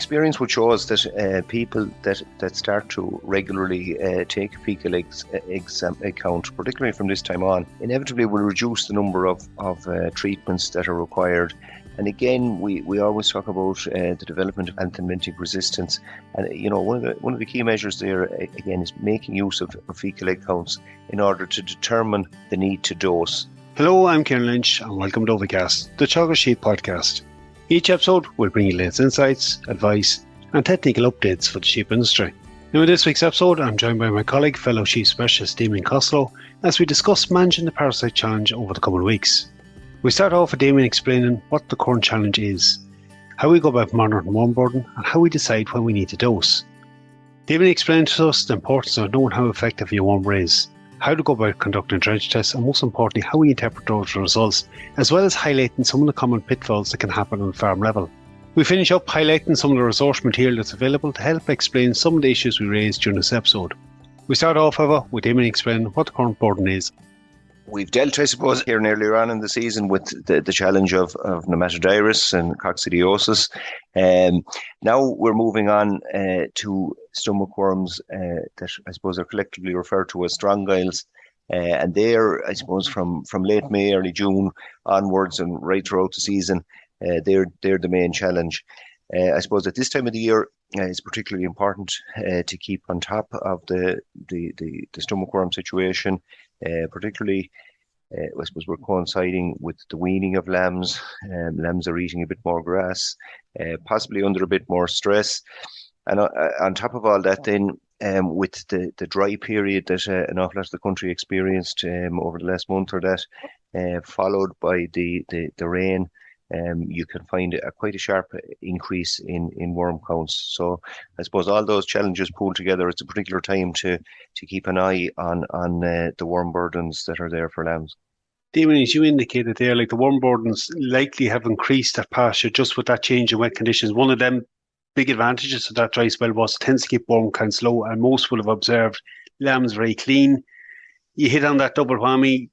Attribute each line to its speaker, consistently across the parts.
Speaker 1: Experience would show us that people that start to regularly take a fecal egg count, particularly from this time on, inevitably will reduce the number of treatments that are required. And again, we always talk about the development of anthelmintic resistance. And one of the key measures there again is making use of fecal egg counts in order to determine the need to dose.
Speaker 2: Hello, I'm Ciarán Lynch and welcome to OviCast, the Teagasc Sheep podcast. Each episode will bring you latest insights, advice and technical updates for the sheep industry. Now in this week's episode, I'm joined by my colleague, fellow sheep specialist Damian Costello, as we discuss managing the parasite challenge over the coming weeks. We start off with Damian explaining what the current challenge is, how we go about monitoring worm burden and how we decide when we need to dose. Damian explained to us the importance of knowing how effective your worm is, how to go about conducting drench tests, and most importantly, how we interpret those results, as well as highlighting some of the common pitfalls that can happen on farm level. We finish up highlighting some of the resource material that's available to help explain some of the issues we raised during this episode. We start off, however, with Damian explaining what the current burden is.
Speaker 1: We've dealt, I suppose, here and earlier on in the season with the challenge of nematodirus and coccidiosis. Now we're moving on to stomach worms that I suppose are collectively referred to as strongyles. And they're, I suppose, from late May, early June onwards and right throughout the season, they're the main challenge. I suppose at this time of the year, it's particularly important to keep on top of the stomach worm situation. Particularly, I suppose we're coinciding with the weaning of lambs. Lambs are eating a bit more grass, possibly under a bit more stress. And on top of all that, then, with the dry period that an awful lot of the country experienced over the last month or that, followed by the rain, you can find quite a sharp increase in worm counts. So I suppose all those challenges pulled together, it's a particular time to keep an eye on the worm burdens that are there for lambs.
Speaker 2: Damian, as you indicated there, like the worm burdens likely have increased at pasture just with that change in wet conditions. One of them big advantages of that dry spell was it tends to keep worm counts low, and most will have observed lambs very clean. You hit on that double whammy,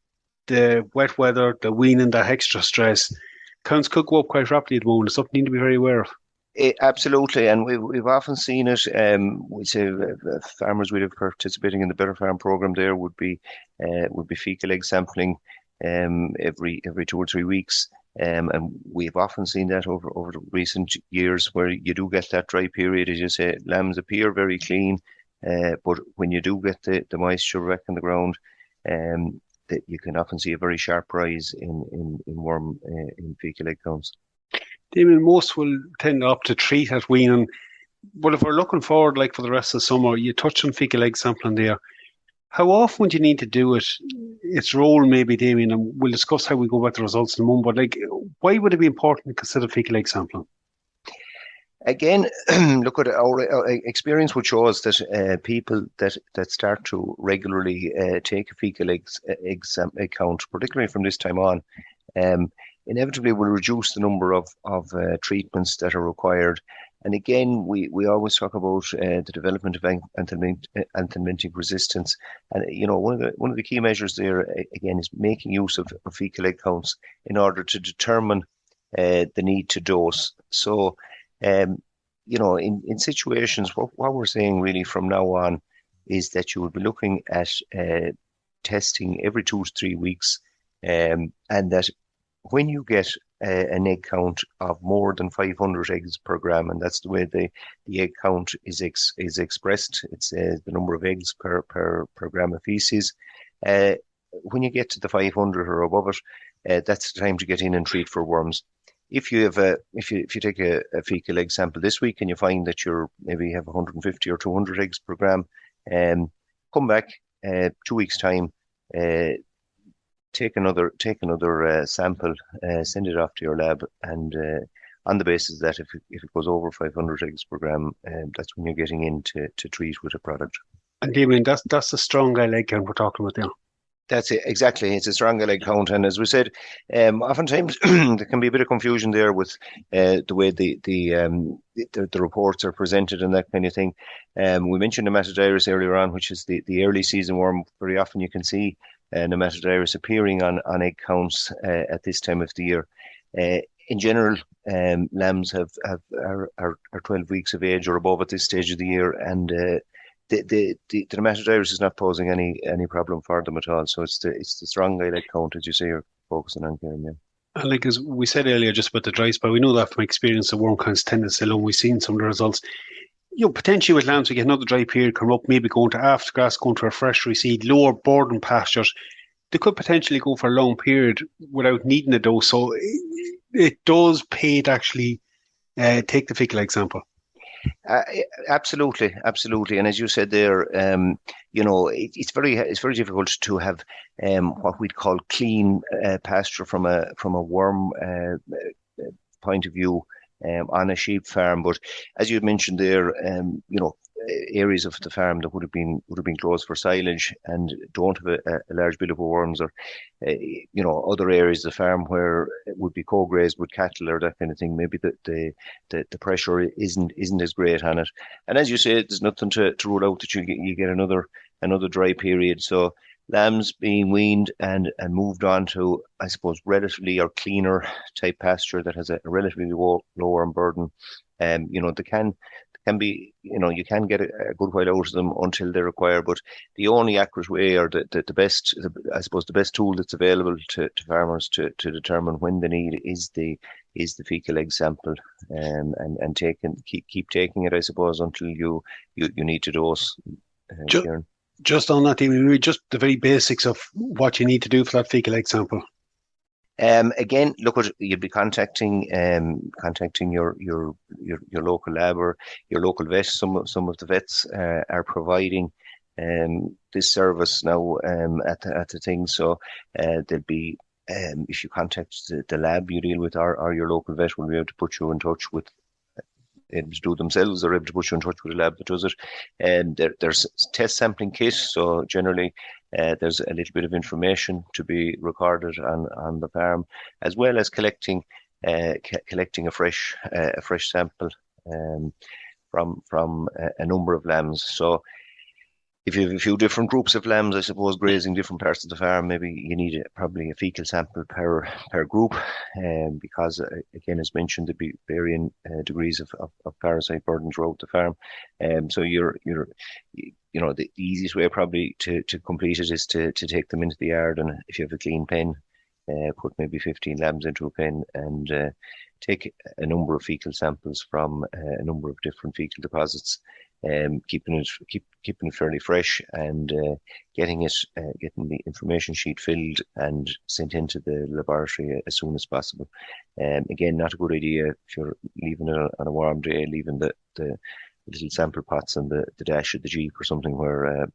Speaker 2: the wet weather, the weaning, that extra stress. Counts could go up quite rapidly at the moment. It's something you need to be very aware of.
Speaker 1: Absolutely, and we've often seen it. We say farmers would have participating in the Better Farm program there would be fecal egg sampling every 2 or 3 weeks, and we've often seen that over the recent years where you do get that dry period. As you say, lambs appear very clean, but when you do get the moisture back in the ground, that you can often see a very sharp rise in worm in fecal egg counts.
Speaker 2: Damian, most will tend to opt to treat at weaning, but if we're looking forward, like for the rest of the summer, you touched on fecal egg sampling there. How often do you need to do it? Its role maybe, Damian, and we'll discuss how we go about the results in a moment, but why would it be important to consider fecal egg sampling?
Speaker 1: Again, look at our experience would show us that people that start to regularly take a fecal egg count, particularly from this time on, inevitably will reduce the number of treatments that are required. And again, we always talk about the development of anthelmintic resistance. And one of the key measures there again is making use of fecal egg counts in order to determine the need to dose. So in situations, what we're saying really from now on is that you would be looking at testing every 2 to 3 weeks, and that when you get an egg count of more than 500 eggs per gram, and that's the way the egg count is expressed. It's the number of eggs per gram of feces. When you get to the 500 or above it, that's the time to get in and treat for worms. If you take a fecal egg sample this week and you find that you maybe have 150 or 200 eggs per gram, come back 2 weeks time, take another sample, send it off to your lab, and on the basis that if it goes over 500 eggs per gram, that's when you're getting in to treat with a product.
Speaker 2: And Damian, that's the strong egg count we're talking about there.
Speaker 1: That's it, exactly. It's a strong egg count, and as we said, oftentimes there can be a bit of confusion there with the way the reports are presented and that kind of thing. We mentioned nematodirus earlier on, which is the early season worm. Very often you can see nematodirus appearing on egg counts at this time of the year. in general, lambs are 12 weeks of age or above at this stage of the year, and the dermatitis is not posing any problem for them at all. So it's the strong eyelid count, as you say, you're focusing on, Ciarán. Yeah.
Speaker 2: And like as we said earlier, just about the dry spot, we know that from experience, the worm counts tendency alone. We've seen some of the results. Potentially with lambs, we get another dry period come up, maybe going to aftergrass, going to a fresh reseed, lower boarding pastures. They could potentially go for a long period without needing a dose. So it does pay to actually take the fecal example.
Speaker 1: Absolutely. And as you said there, it's very difficult to have what we'd call clean pasture from a worm point of view on a sheep farm. But as you mentioned there, areas of the farm that would have been closed for silage and don't have a large bill of worms, or other areas of the farm where it would be co-grazed with cattle or that kind of thing, maybe the pressure isn't as great on it. And as you say, there's nothing to rule out that you get another dry period. So lambs being weaned and moved on to, I suppose, relatively or cleaner type pasture that has a relatively low worm burden, they can be, you can get a good while out of them until they require. But the only accurate way, or the best, I suppose, the best tool that's available to farmers to determine when they need is the fecal egg sample, and keep taking it, I suppose, until you need to dose.
Speaker 2: Just on that, Damian, just the very basics of what you need to do for that fecal egg sample.
Speaker 1: Again, you'd be contacting your local lab or your local vet. Some of the vets are providing this service now at the thing. So there'll be, if you contact the lab you deal with, or your local vet will be able to put you in touch with, able to do themselves, or able to put you in touch with a lab that does it. And there's test sampling kit, so generally there's a little bit of information to be recorded on the farm, as well as collecting a fresh sample from a number of lambs. So if you have a few different groups of lambs, I suppose, grazing different parts of the farm, maybe you need probably a fecal sample per group, because again, as mentioned, there'd be varying degrees of parasite burden throughout the farm. So the easiest way probably to complete it is to take them into the yard, and if you have a clean pen, put maybe 15 lambs into a pen and take a number of fecal samples from a number of different fecal deposits. Keeping it fairly fresh, and getting the information sheet filled and sent into the laboratory as soon as possible. Again, not a good idea if you're leaving it on a warm day, leaving the little sample pots on the dash of the Jeep or something where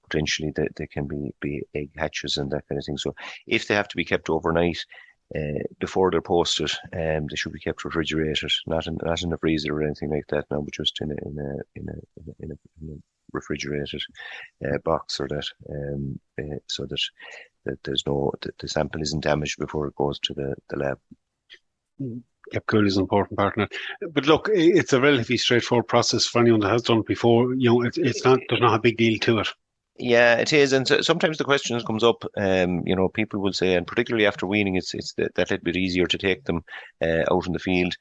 Speaker 1: potentially they can be egg hatches and that kind of thing. So if they have to be kept overnight, before they're posted, they should be kept refrigerated, not in a freezer or anything like that now, but just in a refrigerated box, or that so that there's the sample isn't damaged before it goes to the lab.
Speaker 2: Kept cool is an important part of it. But look, it's a relatively straightforward process for anyone that has done it before. There's not a big deal to it.
Speaker 1: Yeah, it is, and sometimes the question comes up. People will say, and particularly after weaning, it's that little bit easier to take them out in the field.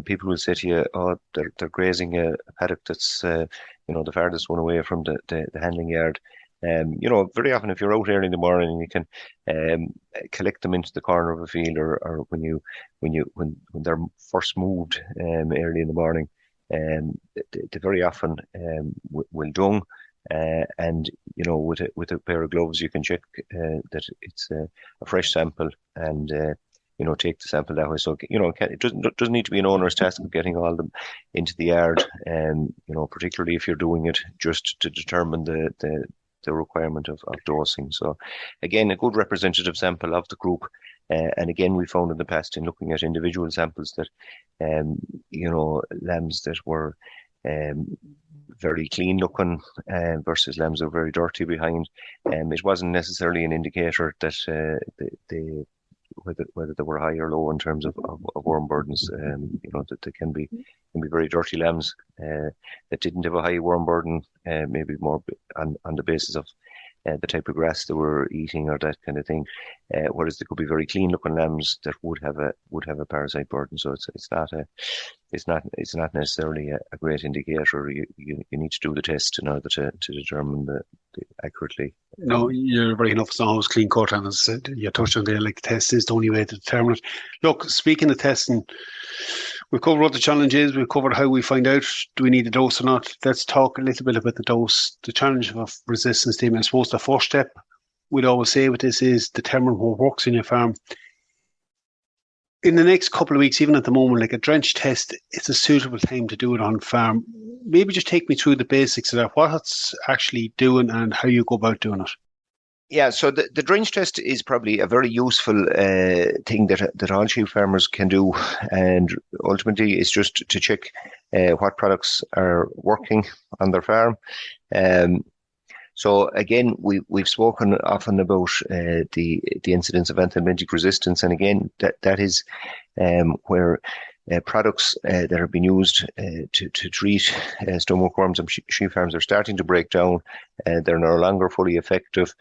Speaker 1: People will say to you, "Oh, they're grazing a paddock that's the farthest one away from the handling yard." Very often if you're out early in the morning, you can collect them into the corner of a field, or when they're first moved early in the morning, they very often will dung. And with a pair of gloves, you can check that it's a fresh sample, and take the sample that way. So it doesn't need to be an owner's task of getting all of them into the yard, particularly if you're doing it just to determine the requirement of dosing. So again, a good representative sample of the group. And again, we found in the past, in looking at individual samples, that lambs that were very clean looking versus lambs that were very dirty behind, it wasn't necessarily an indicator that whether they were high or low in terms of worm burdens. That they can be very dirty lambs that didn't have a high worm burden, maybe more on the basis of the type of grass they were eating or that kind of thing. Whereas there could be very clean looking lambs that would have a parasite burden. So it's not necessarily a great indicator. You need to do the test in order to determine the accurately.
Speaker 2: No, you're right enough. It's not always clean cut, and as you touched on there, like the test is the only way to determine it. Look, speaking of testing, we've covered what the challenge is. We've covered how we find out do we need a dose or not. Let's talk a little bit about the dose. The challenge of resistance team. I suppose the first step we'd always say with this is determine what works in your farm. In the next couple of weeks, even at the moment, like a drench test, it's a suitable time to do it on farm. Maybe just take me through the basics of that, what it's actually doing and how you go about doing it.
Speaker 1: Yeah, so the drench test is probably a very useful thing that all sheep farmers can do, and ultimately it's just to check what products are working on their farm. So again, we've spoken often about the incidence of anthelmintic resistance, and again that is where products that have been used to treat stomach worms and sheep farms are starting to break down. They're no longer fully effective.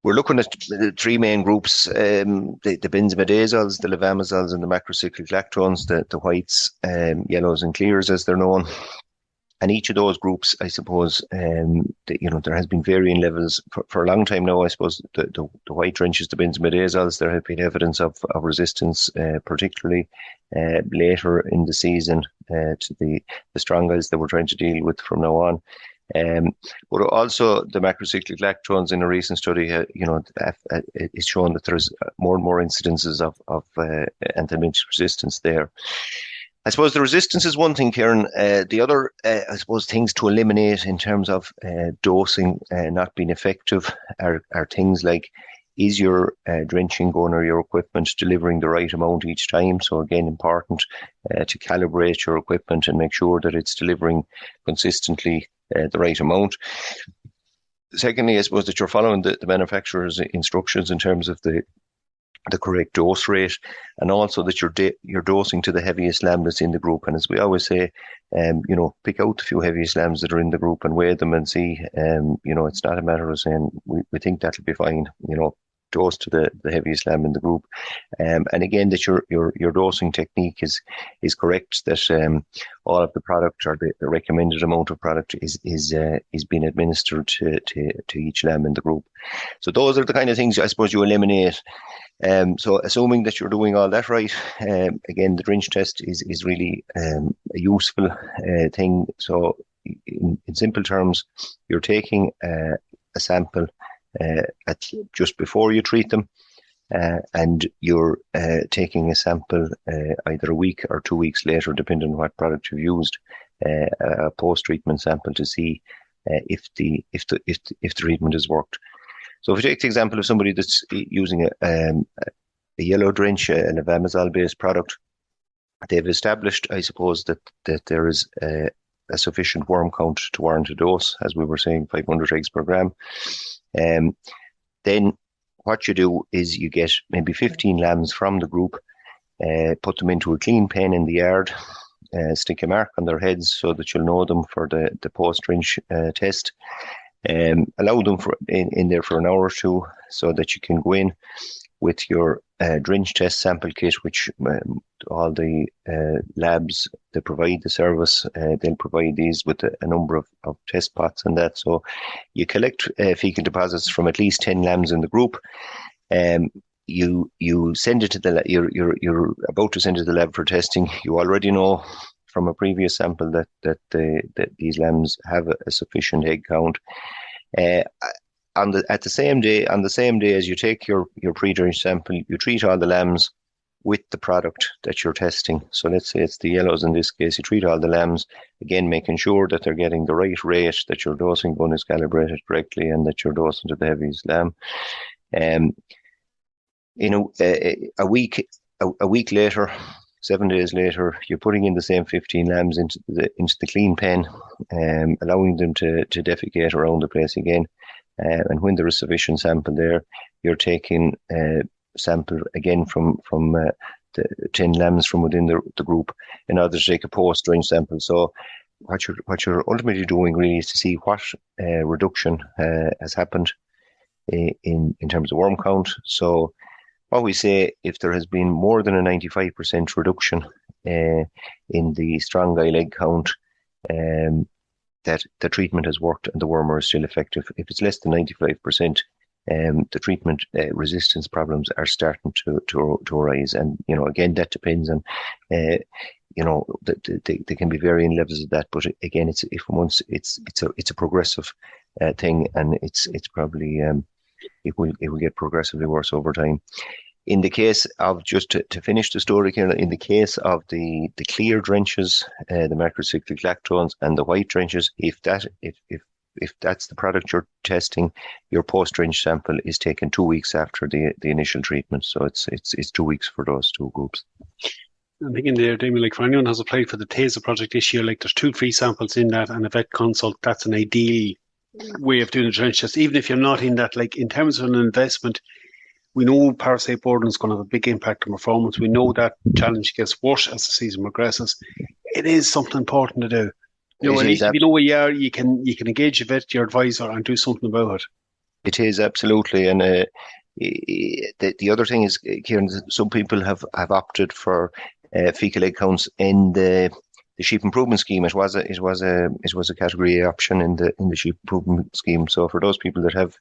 Speaker 1: We're looking at the three main groups: the benzimidazoles, the levamisoles, and the macrocyclic lactones, the whites, yellows, and clears, as they're known. And each of those groups, I suppose, there has been varying levels for a long time now. I suppose the white drenches, the benzimidazoles, there have been evidence of resistance, particularly later in the season to the strong guys that we're trying to deal with from now on. But also the macrocyclic lactones in a recent study, is shown that there's more and more incidences of anthelmintic resistance there. I suppose the resistance is one thing, Ciarán. The other, I suppose, things to eliminate in terms of dosing not being effective are things like, is your drenching gun or your equipment delivering the right amount each time? So again, important to calibrate your equipment and make sure that it's delivering consistently the right amount. Secondly, I suppose that you're following the manufacturer's instructions in terms of the correct dose rate, and also that you're dosing to the heaviest lamb that's in the group. And as we always say, pick out the few heaviest lambs that are in the group and weigh them and see. It's not a matter of saying we think that'll be fine. Dose to the heaviest lamb in the group, and again that your dosing technique is correct. That all of the product or the recommended amount of product is being administered to each lamb in the group. So those are the kind of things I suppose you eliminate. So assuming that you're doing all that right, again the drench test is really a useful thing. So in simple terms, you're taking a sample at just before you treat them, and you're taking a sample either a week or 2 weeks later, depending on what product you've used, a post-treatment sample to see if the treatment has worked. So if we take the example of somebody that's using a yellow drench, a levamisole-based product, they've established, I suppose, that there is a sufficient worm count to warrant a dose, as we were saying, 500 eggs per gram. Then what you do is you get maybe 15 lambs from the group, put them into a clean pen in the yard, stick a mark on their heads so that you'll know them for the post-drench test. Allow them in there for an hour or two so that you can go in with your drench test sample kit, which all the labs that provide the service, they'll provide these with a number of test pots and that. So you collect fecal deposits from at least 10 lambs in the group. You send it to the you're about to send it to the lab for testing. You already know from a previous sample that these lambs have a sufficient egg count. On the same day as you take your pre-drench sample, you treat all the lambs with the product that you're testing. So let's say it's the yellows in this case. You treat all the lambs, again making sure that they're getting the right rate, that your dosing gun is calibrated correctly, and that you're dosing to the heaviest lamb. A week later, 7 days later, you're putting in the same 15 lambs into the clean pen, allowing them to defecate around the place again. And when there is sufficient sample there, you're taking sample again from the 10 lambs from within the group in order to take a post-drench sample. So what you're ultimately doing really is to see what reduction has happened in terms of worm count. So what we say, if there has been more than a 95% reduction in the strong eye leg count, that the treatment has worked and the wormer is still effective. If it's less than 95%, the treatment resistance problems are starting to arise. And, again, that depends on, they can be varying levels of that. But again, it's a progressive thing, and it's probably it will get progressively worse over time. In the case of, just to finish the story here, in the case of the clear drenches, the macrocyclic lactones and the white drenches, if that's the product you're testing, your post-drench sample is taken 2 weeks after the initial treatment. So it's 2 weeks for those two groups.
Speaker 2: I'm thinking there, Damian, like for anyone who has applied for the TASA project this year, like there's 2 free samples in that and a vet consult. That's an ideal way of doing a drench test, even if you're not in that. Like in terms of an investment, we know parasite burden is going to have a big impact on performance. We know that challenge gets worse as the season progresses. It is something important to do. At least if you know where you are, you can engage a vet, your advisor, and do something about it.
Speaker 1: It is, absolutely. And the other thing is, Ciarán, some people have opted for fecal egg counts in the sheep improvement scheme. It was a category A option in the sheep improvement scheme. So for those people that have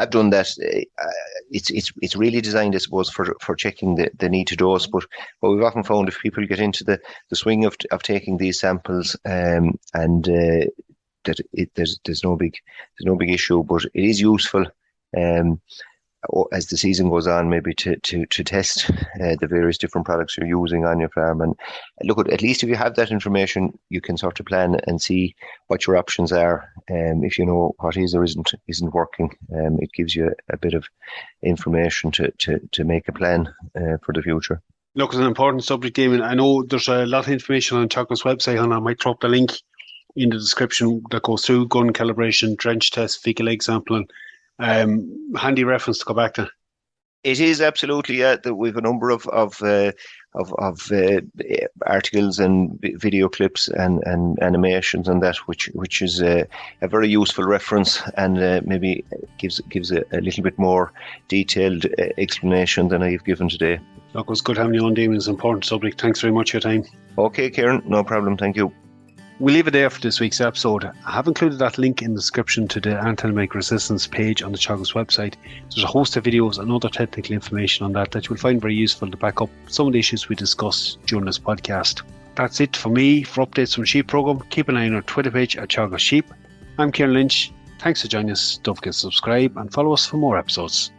Speaker 1: done that, it's really designed, I suppose, for checking the need to dose. But what we've often found, if people get into the swing of taking these samples, and that there's no big issue, but it is useful as the season goes on, maybe to test the various different products you're using on your farm. And look, at least if you have that information, you can sort of plan and see what your options are. If you know what is or isn't working, it gives you a bit of information to make a plan for the future.
Speaker 2: Look, it's an important subject, Damian. I know there's a lot of information on Teagasc's website, and I might drop the link in the description that goes through gun calibration, drench test, fecal egg sampling. Handy reference to go back to.
Speaker 1: It is, absolutely. Yeah, we've a number of articles and video clips and animations and that, which is a very useful reference, and maybe gives a little bit more detailed explanation than I've given today.
Speaker 2: Look, it was good having you on, Damian. It's an important subject. Thanks very much for your time.
Speaker 1: Okay, Ciarán, no problem. Thank you.
Speaker 2: We'll leave it there for this week's episode. I have included that link in the description to the antibiotic resistance page on the Teagasc website. There's a host of videos and other technical information on that you'll find very useful to back up some of the issues we discussed during this podcast. That's it for me. For updates from Sheep Programme, keep an eye on our Twitter page at Teagasc Sheep. I'm Ciarán Lynch. Thanks for joining us. Don't forget to subscribe and follow us for more episodes.